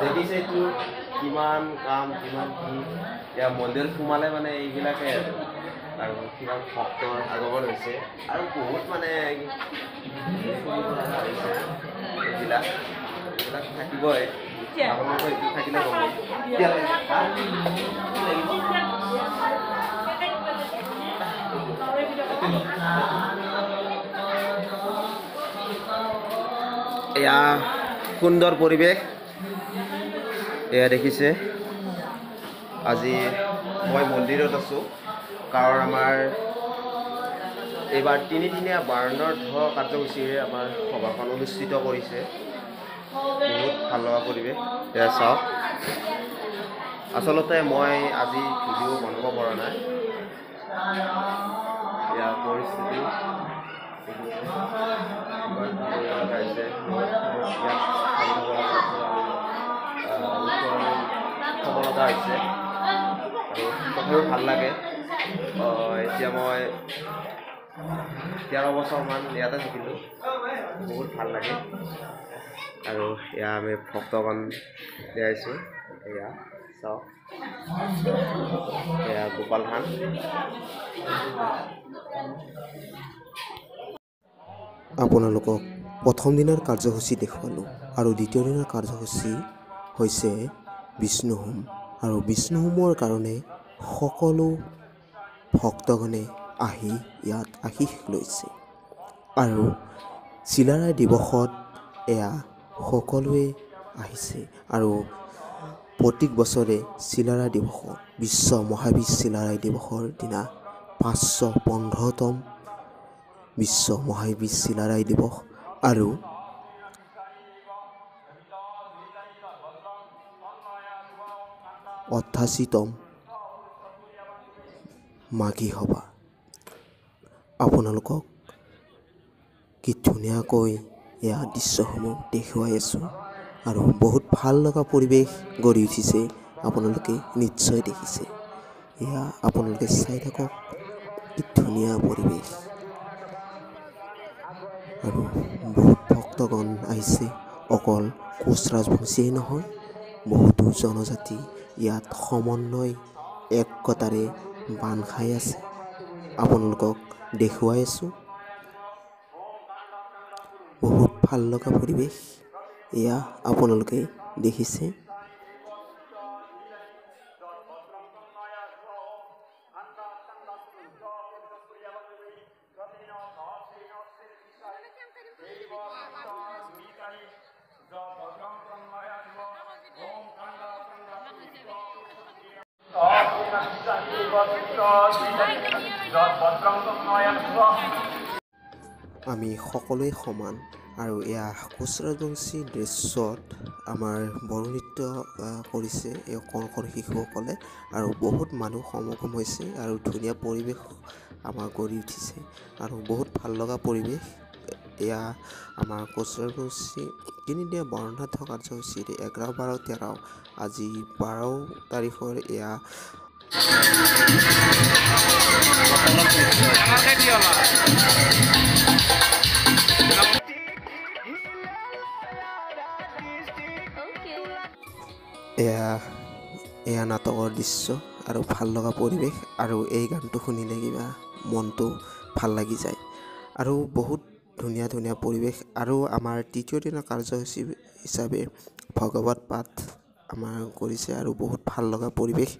দেখিছে এইটো কিমান কাম কিমান কি এতিয়া মন্দিৰত সোমালে মানে এইবিলাকে আৰু কিমান ভক্তৰ আগমন হৈছে আৰু বহুত মানে এইবিলাক থাকিবই আপোনালোকৰ এইটো থাকিলে গম এয়া সুন্দৰ পৰিৱেশ এয়া দেখিছে আজি মই মন্দিৰত আছোঁ কাৰণ আমাৰ এইবাৰ তিনিদিনীয়া বাৰ্ণাঢ্য কাৰ্যসূচীৰে আমাৰ সভাখন অনুষ্ঠিত কৰিছে বহুত ভাল লগা পৰিৱেশ এয়া চাওক আচলতে মই আজি ভিডিঅ' বনাব পৰা নাই ইয়াৰ পৰিস্থিতি হ'ব লগা হৈছে আৰু তথাপিও ভাল লাগে এতিয়া মই 13 বছৰমান ইয়াতে থাকিলোঁ বহুত ভাল লাগে আৰু এয়া আমি ভক্তগণ দিয়াইছোঁ এয়া চাওক এয়া গোপাল থান আপোনালোকক প্ৰথম দিনৰ কাৰ্যসূচী দেখুৱালোঁ আৰু দ্বিতীয় দিনৰ কাৰ্যসূচী হৈছে বিষ্ণু হোম আৰু বিষ্ণু হোমৰ কাৰণে সকলো ভক্তগণে আহি ইয়াত আশীষ লৈছে আৰু চিলাৰায় দিৱসত এয়া সকলোৱে আহিছে আৰু প্ৰত্যেক বছৰে চিলাৰায় দিৱসত বিশ্ব মহাবীৰ চিলাৰায় দিৱসৰ দিনা 515তম বিশ্ব মহাবীৰ চিলাৰায় দিৱস আৰু অঠাশীতম মাঘী সভা আপোনালোকক কি ধুনীয়াকৈ এয়া দৃশ্যসমূহ দেখুৱাই আছোঁ আৰু বহুত ভাল লগা পৰিৱেশ গঢ়ি উঠিছে আপোনালোকে নিশ্চয় দেখিছে এয়া আপোনালোকে চাই থাকক কি ধুনীয়া পৰিৱেশ আৰু বহুত ভক্তগণ আহিছে অকল কোচ ৰাজবংশীয়ে নহয় বহুতো জনজাতি ইয়াত সমন্বয় একতাৰে বান্ধ খাই আছে আপোনালোকক দেখুৱাই আছোঁ বহুত ভাল লগা পৰিৱেশ এয়া আপোনালোকে দেখিছে আমি সকলোৱে সমান আৰু এয়া কোচ ৰাজবংশী দৃশ্যত আমাৰ বড়ো নৃত্য কৰিছে এই কণ শিশুসকলে আৰু বহুত মানুহ সমাগম হৈছে আৰু ধুনীয়া পৰিৱেশ আমাৰ গঢ়ি উঠিছে আৰু বহুত ভাল লগা পৰিৱেশ এয়া আমাৰ কোচ ৰাজবংশী তিনিদিনীয়া বৰ্ণাঢ্য কাৰ্যসূচীৰে 11, 12, 13 আজি 12 তাৰিখৰ এয়া এয়া নাটকৰ দৃশ্য আৰু ভাল লগা পৰিৱেশ আৰু এই গানটো শুনিলে কিবা মনটো ভাল লাগি যায় আৰু বহুত ধুনীয়া ধুনীয়া পৰিৱেশ আৰু আমাৰ তৃতীয় দিনৰ কাৰ্যসূচী হিচাপে ভগৱত পাঠ আমাৰ কৰিছে আৰু বহুত ভাল লগা পৰিৱেশ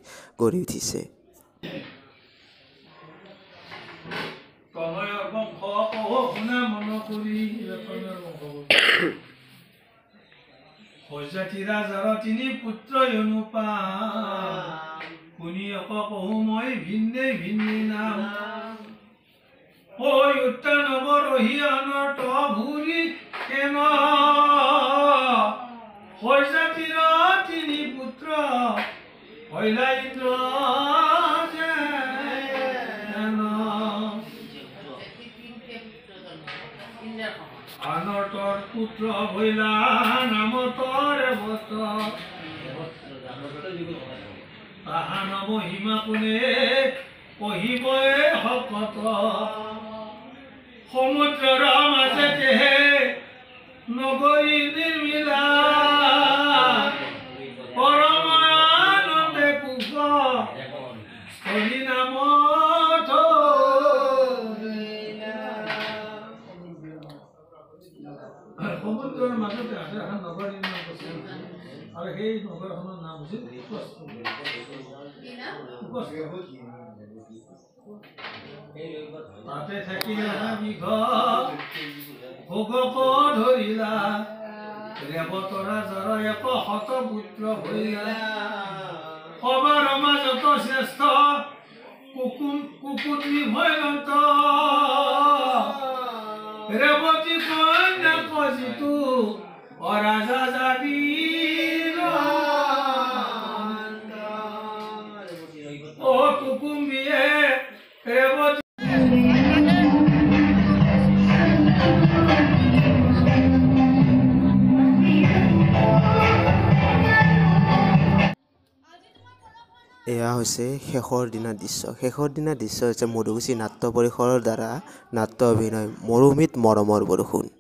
গঢ়ি উঠিছে হৈজাতি ৰাজাৰ তিনি পুত্ৰ অনুপা শুনি কহু মই ভিন্নে ভিন্নে নাম ঐ উত্তানবৰ অনৰ্ত ভূৰি কেন হৈজাতিৰ তিনি পুত্ৰ হৈলা ইন্দ্ৰ অনৰ্তৰ পুত্ৰ হৈলা নামতৰ তাহান মহিমা কোনে কহিবই শকত সমুদ্ৰৰ মাজতে নগৰী নিৰ্মিলা আৰু সেই নগৰখনৰ নাম হৈছিল তাতে থাকিলে ভোগক ধৰিলা ৰেৱতৰ ৰাজাৰ 100 পুত্ৰ হইলা সবাৰ মাজত শ্ৰেষ্ঠ কুকুতি ভয়ন্ত ৰেৱতী কন্যা কজিতো অৰাজা যাবি ও কুকুম্বিয়ে ৰেৱতী এয়া হৈছে শেষৰ দিনা দৃশ্য হৈছে মধুকুছি নাট্য পৰিসৰৰ দ্বাৰা নাট্য অভিনয় মৰুমিত মৰমৰ বৰষুণ।